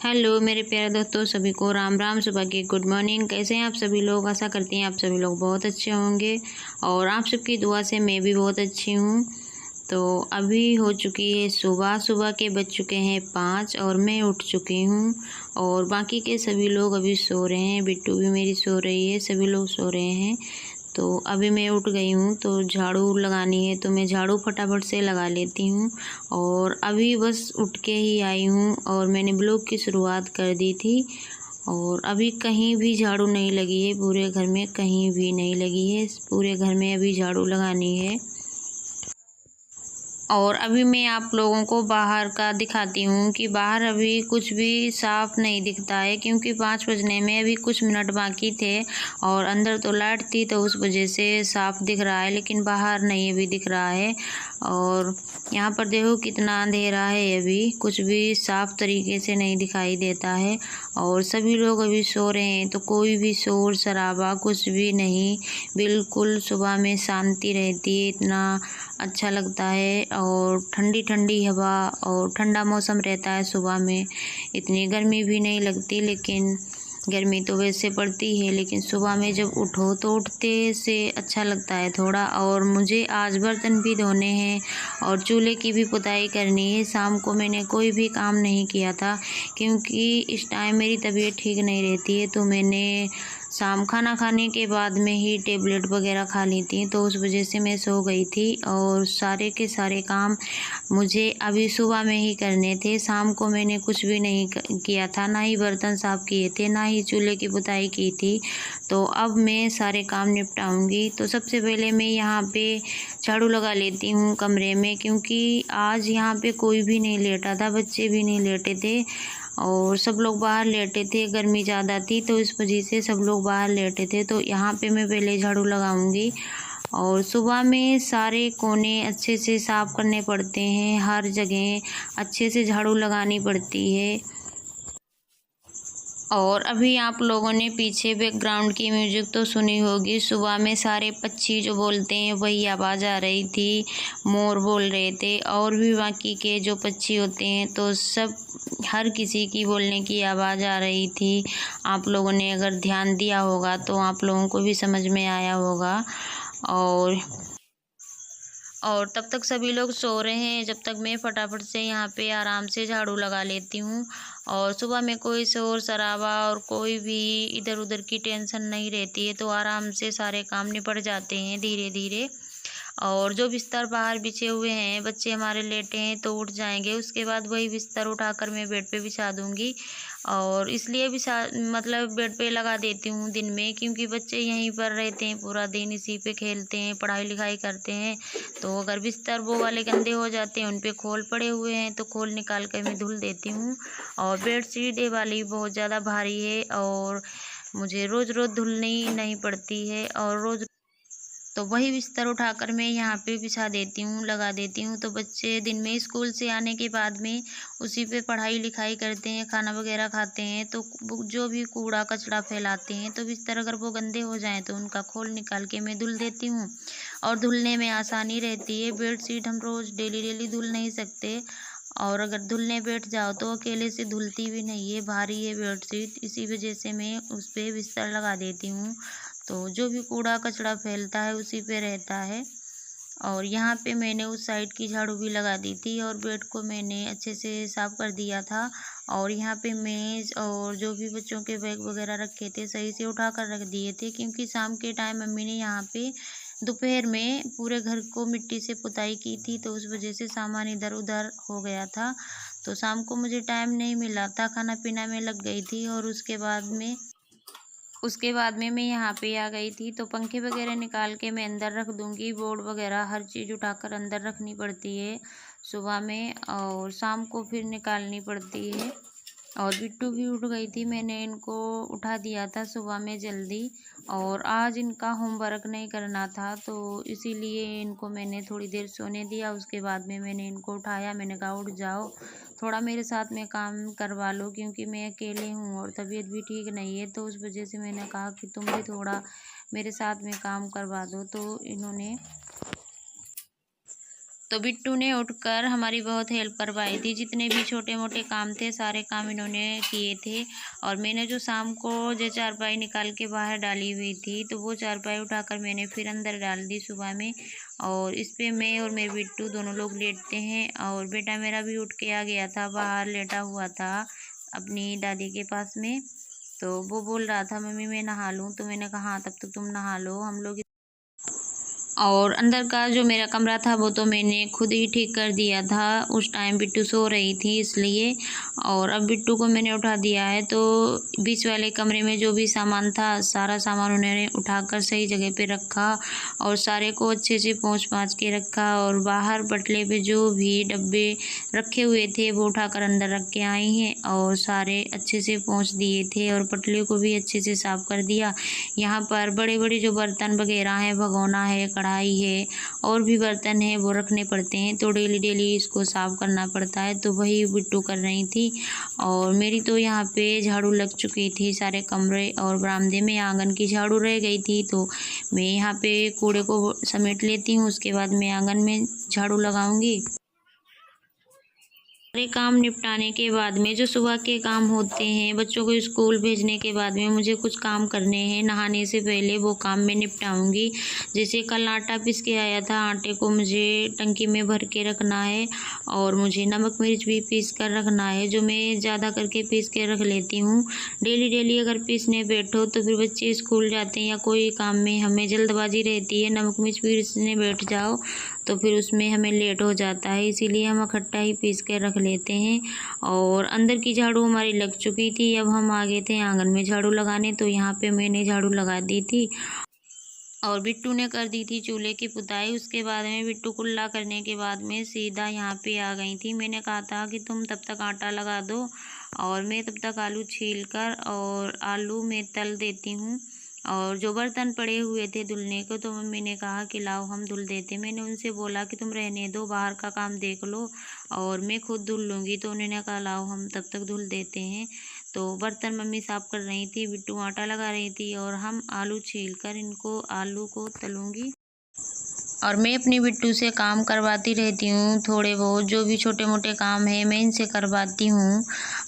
Hello मेरे प्यारे दोस्तों, सभी को राम राम। सुबह की गुड मॉर्निंग। कैसे हैं आप सभी लोग? आशा करती हैं आप सभी लोग बहुत अच्छे होंगे और आप सबकी दुआ से मैं भी बहुत अच्छी हूँ। तो अभी हो चुकी है सुबह। सुबह के बज चुके हैं 5 और मैं उठ चुकी हूँ और बाकी के सभी लोग अभी सो रहे हैं। बिट्टू भी मेरी सो रही है, सभी लोग सो रहे हैं। तो अभी मैं उठ गई हूँ तो झाड़ू लगानी है, तो मैं झाड़ू फटाफट से लगा लेती हूँ। और अभी बस उठ के ही आई हूँ और मैंने ब्लॉग की शुरुआत कर दी थी। और अभी कहीं भी झाड़ू नहीं लगी है, पूरे घर में कहीं भी नहीं लगी है। पूरे घर में अभी झाड़ू लगानी है। और अभी मैं आप लोगों को बाहर का दिखाती हूँ कि बाहर अभी कुछ भी साफ नहीं दिखता है, क्योंकि 5 बजने में अभी कुछ मिनट बाकी थे और अंदर तो लाइट थी तो उस वजह से साफ दिख रहा है, लेकिन बाहर नहीं अभी दिख रहा है। और यहाँ पर देखो कितना अंधेरा है, अभी कुछ भी साफ तरीके से नहीं दिखाई देता है। और सभी लोग अभी सो रहे हैं तो कोई भी शोर शराबा कुछ भी नहीं, बिल्कुल सुबह में शांति रहती है। इतना अच्छा लगता है और ठंडी ठंडी हवा और ठंडा मौसम रहता है सुबह में। इतनी गर्मी भी नहीं लगती, लेकिन गर्मी तो वैसे पड़ती है, लेकिन सुबह में जब उठो तो उठते से अच्छा लगता है थोड़ा। और मुझे आज बर्तन भी धोने हैं और चूल्हे की भी पुताई करनी है। शाम को मैंने कोई भी काम नहीं किया था, क्योंकि इस टाइम मेरी तबीयत ठीक नहीं रहती है। तो मैंने शाम खाना खाने के बाद में ही टेबलेट वगैरह खा ली थी, तो उस वजह से मैं सो गई थी। और सारे के सारे काम मुझे अभी सुबह में ही करने थे। शाम को मैंने कुछ भी नहीं किया था, ना ही बर्तन साफ़ किए थे, ना ही चूल्हे की पुताई की थी। तो अब मैं सारे काम निपटाऊंगी। तो सबसे पहले मैं यहाँ पे झाड़ू लगा लेती हूँ कमरे में, क्योंकि आज यहाँ पे कोई भी नहीं लेटा था, बच्चे भी नहीं लेटे थे और सब लोग बाहर लेटे थे। गर्मी ज़्यादा थी तो इस वजह से सब लोग बाहर लेटे थे। तो यहाँ पे मैं पहले झाड़ू लगाऊंगी। और सुबह में सारे कोने अच्छे से साफ़ करने पड़ते हैं, हर जगह अच्छे से झाड़ू लगानी पड़ती है। और अभी आप लोगों ने पीछे बैकग्राउंड की म्यूजिक तो सुनी होगी। सुबह में सारे पक्षी जो बोलते हैं वही आवाज़ आ रही थी, मोर बोल रहे थे और भी बाकी के जो पक्षी होते हैं, तो सब हर किसी की बोलने की आवाज़ आ रही थी। आप लोगों ने अगर ध्यान दिया होगा तो आप लोगों को भी समझ में आया होगा। और तब तक सभी लोग सो रहे हैं, जब तक मैं फटाफट से यहाँ पे आराम से झाड़ू लगा लेती हूँ। और सुबह में कोई शोर शराबा और कोई भी इधर उधर की टेंशन नहीं रहती है, तो आराम से सारे काम निपट जाते हैं धीरे धीरे। और जो बिस्तर बाहर बिछे हुए हैं, बच्चे हमारे लेटे हैं तो उठ जाएंगे, उसके बाद वही बिस्तर उठाकर मैं बेड पे बिछा दूंगी। और इसलिए बिछा मतलब बेड पे लगा देती हूँ दिन में, क्योंकि बच्चे यहीं पर रहते हैं पूरा दिन, इसी पे खेलते हैं, पढ़ाई लिखाई करते हैं। तो अगर बिस्तर वो वाले गंदे हो जाते हैं, उन पे खोल पड़े हुए हैं, तो खोल निकाल कर मैं धुल देती हूँ। और बेडशीट ये वाली बहुत ज़्यादा भारी है और मुझे रोज़ रोज़ धुलनी नहीं पड़ती है। और रोज़ तो वही बिस्तर उठाकर मैं यहाँ पे बिछा देती हूँ, लगा देती हूँ। तो बच्चे दिन में स्कूल से आने के बाद में उसी पे पढ़ाई लिखाई करते हैं, खाना वगैरह खाते हैं। तो जो भी कूड़ा कचरा फैलाते हैं, तो बिस्तर अगर वो गंदे हो जाएं तो उनका खोल निकाल के मैं धुल देती हूँ और धुलने में आसानी रहती है। बेडशीट हम रोज़ डेली डेली धुल नहीं सकते, और अगर धुलने बैठ जाओ तो अकेले से धुलती भी नहीं है, भारी है बेडशीट। इसी वजह से मैं उस पर बिस्तर लगा देती हूँ, तो जो भी कूड़ा कचरा फैलता है उसी पे रहता है। और यहाँ पे मैंने उस साइड की झाड़ू भी लगा दी थी और बेड को मैंने अच्छे से साफ़ कर दिया था। और यहाँ पे मेज़ और जो भी बच्चों के बैग वगैरह रखे थे सही से उठा कर रख दिए थे, क्योंकि शाम के टाइम मम्मी ने यहाँ पे दोपहर में पूरे घर को मिट्टी से पुताई की थी, तो उस वजह से सामान इधर उधर हो गया था। तो शाम को मुझे टाइम नहीं मिला था, खाना पीना में लग गई थी। और उसके बाद में मैं यहाँ पे आ गई थी। तो पंखे वगैरह निकाल के मैं अंदर रख दूँगी, बोर्ड वगैरह हर चीज़ उठाकर अंदर रखनी पड़ती है सुबह में, और शाम को फिर निकालनी पड़ती है। और बिट्टू भी उठ गई थी, मैंने इनको उठा दिया था सुबह में जल्दी। और आज इनका होमवर्क नहीं करना था, तो इसीलिए इनको मैंने थोड़ी देर सोने दिया। उसके बाद में मैंने इनको उठाया, मैंने कहा उठ जाओ, थोड़ा मेरे साथ में काम करवा लो, क्योंकि मैं अकेले हूँ और तबीयत भी ठीक नहीं है। तो उस वजह से मैंने कहा कि तुम भी थोड़ा मेरे साथ में काम करवा दो। तो इन्होंने तो बिट्टू ने उठकर हमारी बहुत हेल्प करवाई थी। जितने भी छोटे मोटे काम थे सारे काम इन्होंने किए थे। और मैंने जो शाम को जो चारपाई निकाल के बाहर डाली हुई थी तो वो चारपाई उठाकर मैंने फिर अंदर डाल दी सुबह में। और इस पे मैं और मेरे बिट्टू दोनों लोग लेटते हैं। और बेटा मेरा भी उठ के आ गया था, बाहर लेटा हुआ था अपनी दादी के पास में। तो वो बोल रहा था मम्मी मैं नहा लूँ, तो मैंने कहा हाँ तब तक तुम नहा लो हम लोग। और अंदर का जो मेरा कमरा था वो तो मैंने खुद ही ठीक कर दिया था, उस टाइम बिट्टू सो रही थी इसलिए। और अब बिट्टू को मैंने उठा दिया है तो बीच वाले कमरे में जो भी सामान था सारा सामान उन्होंने उठाकर सही जगह पे रखा और सारे को अच्छे से पोंछ पाँच के रखा। और बाहर पटले पे जो भी डब्बे रखे हुए थे वो उठाकर अंदर रख के आई हैं और सारे अच्छे से पोंछ दिए थे और पटले को भी अच्छे से साफ़ कर दिया। यहाँ पर बड़े बड़े जो बर्तन वगैरह हैं, भगोना है, कढ़ाई है और भी बर्तन है वो रखने पड़ते हैं, तो डेली डेली इसको साफ़ करना पड़ता है। तो वही बिट्टू कर रही थी। और मेरी तो यहाँ पे झाड़ू लग चुकी थी सारे कमरे और बरामदे में आंगन की झाड़ू रह गई थी। तो मैं यहाँ पे कूड़े को समेट लेती हूँ, उसके बाद मैं आंगन में झाड़ू लगाऊंगी। सारे काम निपटाने के बाद में जो सुबह के काम होते हैं, बच्चों को स्कूल भेजने के बाद में मुझे कुछ काम करने हैं, नहाने से पहले वो काम मैं निपटाऊंगी। जैसे कल आटा पीस के आया था, आटे को मुझे टंकी में भर के रखना है और मुझे नमक मिर्च भी पीस कर रखना है, जो मैं ज़्यादा करके पीस के रख लेती हूँ। डेली डेली अगर पीसने बैठो तो फिर बच्चे स्कूल जाते हैं या कोई काम में हमें जल्दबाजी रहती है, नमक मिर्च पीसने बैठ जाओ तो फिर उसमें हमें लेट हो जाता है, इसीलिए हम इकट्ठा ही पीस के रख लेते हैं। और अंदर की झाड़ू हमारी लग चुकी थी, अब हम आ गए थे आंगन में झाड़ू लगाने, तो यहाँ पे मैंने झाड़ू लगा दी थी और बिट्टू ने कर दी थी चूल्हे की पुताई। उसके बाद में बिट्टू कुल्ला करने के बाद में सीधा यहाँ पे आ गई थी। मैंने कहा था कि तुम तब तक आटा लगा दो और मैं तब तक आलू छील कर और आलू में तल देती हूँ। और जो बर्तन पड़े हुए थे धुलने को तो मम्मी ने कहा कि लाओ हम धुल देते। मैंने उनसे बोला कि तुम रहने दो, बाहर का काम देख लो और मैं खुद धुल लूँगी, तो उन्होंने कहा लाओ हम तब तक धुल देते हैं। तो बर्तन मम्मी साफ़ कर रही थी, बिट्टू आटा लगा रही थी और हम आलू छील कर इनको आलू को तलूँगी। और मैं अपनी बिट्टू से काम करवाती रहती हूँ, थोड़े बहुत जो भी छोटे मोटे काम है मैं इनसे करवाती हूँ।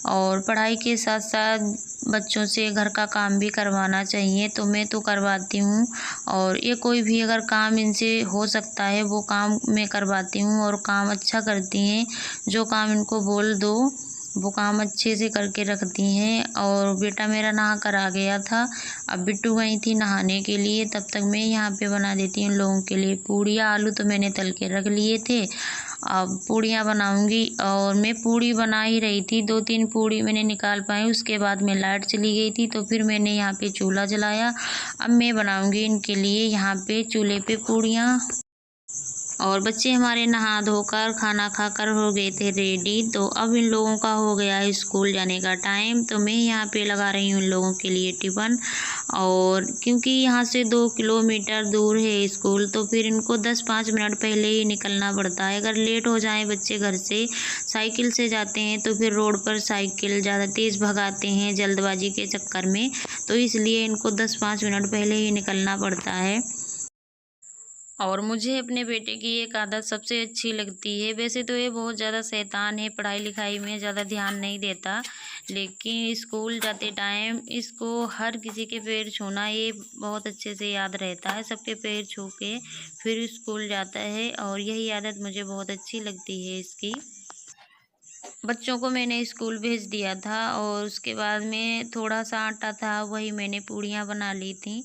और पढ़ाई के साथ साथ बच्चों से घर का काम भी करवाना चाहिए, तो मैं तो करवाती हूँ। और ये कोई भी अगर काम इनसे हो सकता है वो काम मैं करवाती हूँ और काम अच्छा करती हैं। जो काम इनको बोल दो वो काम अच्छे से करके रखती हैं। और बेटा मेरा नहा कर आ गया था, अब बिट्टू गई थी नहाने के लिए, तब तक मैं यहाँ पे बना देती हूँ लोगों के लिए पूड़ियाँ। आलू तो मैंने तल के रख लिए थे, अब पूड़ियाँ बनाऊंगी। और मैं पूड़ी बना ही रही थी, 2-3 पूड़ी मैंने निकाल पाई, उसके बाद में लाइट चली गई थी तो फिर मैंने यहाँ पे चूल्हा जलाया। अब मैं बनाऊंगी इनके लिए यहाँ पे चूल्हे पे पूड़ियाँ। और बच्चे हमारे नहा धोकर खाना खाकर हो गए थे रेडी, तो अब इन लोगों का हो गया है स्कूल जाने का टाइम, तो मैं यहाँ पे लगा रही हूँ इन लोगों के लिए टिफ़िन। और क्योंकि यहाँ से 2 किलोमीटर दूर है स्कूल, तो फिर इनको 10-5 मिनट पहले ही निकलना पड़ता है। अगर लेट हो जाए बच्चे घर से, साइकिल से जाते हैं तो फिर रोड पर साइकिल ज़्यादा तेज़ भगाते हैं जल्दबाजी के चक्कर में, तो इसलिए इनको 10-5 मिनट पहले ही निकलना पड़ता है। और मुझे अपने बेटे की एक आदत सबसे अच्छी लगती है। वैसे तो ये बहुत ज़्यादा शैतान है, पढ़ाई लिखाई में ज़्यादा ध्यान नहीं देता, लेकिन स्कूल जाते टाइम इसको हर किसी के पैर छूना ये बहुत अच्छे से याद रहता है। सबके पैर छू के फिर स्कूल जाता है और यही आदत मुझे बहुत अच्छी लगती है इसकी। बच्चों को मैंने स्कूल भेज दिया था और उसके बाद में थोड़ा सा आटा था वही मैंने पूड़ियाँ बना ली थी।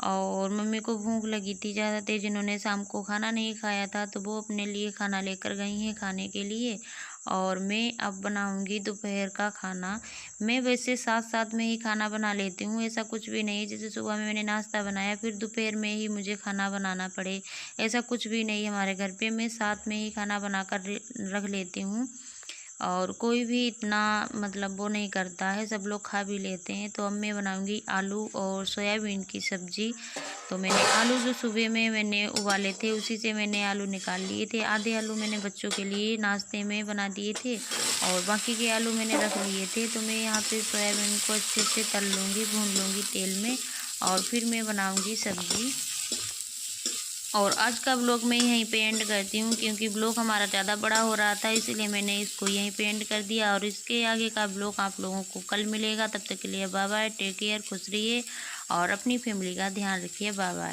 और मम्मी को भूख लगी थी ज़्यादा तेज, जिन्होंने शाम को खाना नहीं खाया था तो वो अपने लिए खाना लेकर गई हैं खाने के लिए। और मैं अब बनाऊंगी दोपहर का खाना। मैं वैसे साथ साथ में ही खाना बना लेती हूँ, ऐसा कुछ भी नहीं जैसे सुबह में मैंने नाश्ता बनाया फिर दोपहर में ही मुझे खाना बनाना पड़े, ऐसा कुछ भी नहीं हमारे घर पे। मैं साथ में ही खाना बना कर रख लेती हूँ और कोई भी इतना मतलब वो नहीं करता है, सब लोग खा भी लेते हैं। तो अब मैं बनाऊंगी आलू और सोयाबीन की सब्ज़ी। तो मैंने आलू जो सुबह में मैंने उबाले थे उसी से मैंने आलू निकाल लिए थे, आधे आलू मैंने बच्चों के लिए नाश्ते में बना दिए थे और बाकी के आलू मैंने रख लिए थे। तो मैं यहाँ पे सोयाबीन को अच्छे से तल लूँगी, भून लूँगी तेल में और फिर मैं बनाऊँगी सब्ज़ी। और आज का ब्लॉग मैं यहीं पे एंड करती हूँ, क्योंकि ब्लॉग हमारा ज़्यादा बड़ा हो रहा था, इसीलिए मैंने इसको यहीं पे एंड कर दिया। और इसके आगे का ब्लॉग आप लोगों को कल मिलेगा। तब तक के लिए बाय बाय, टेक केयर, खुश रहिए और अपनी फैमिली का ध्यान रखिए। Bye bye.